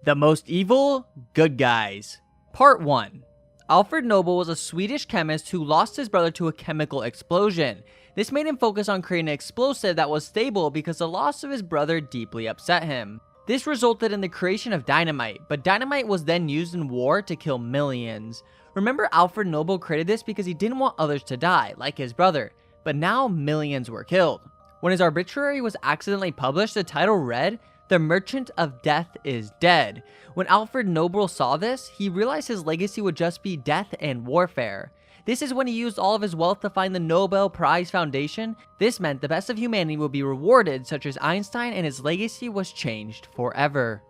The most evil good guys. Part 1. Alfred Nobel was a Swedish chemist who lost his brother to a chemical explosion. This made him focus on creating an explosive that was stable because the loss of his brother deeply upset him. This resulted in the creation of dynamite, but dynamite was then used in war to kill millions. Remember, Alfred Nobel created this because he didn't want others to die, like his brother, but now millions were killed. When his obituary was accidentally published, the title read, "The Merchant of Death is Dead." When Alfred Nobel saw this, he realized his legacy would just be death and warfare. This is when he used all of his wealth to find the Nobel Prize Foundation. This meant the best of humanity would be rewarded, such as Einstein, and his legacy was changed forever.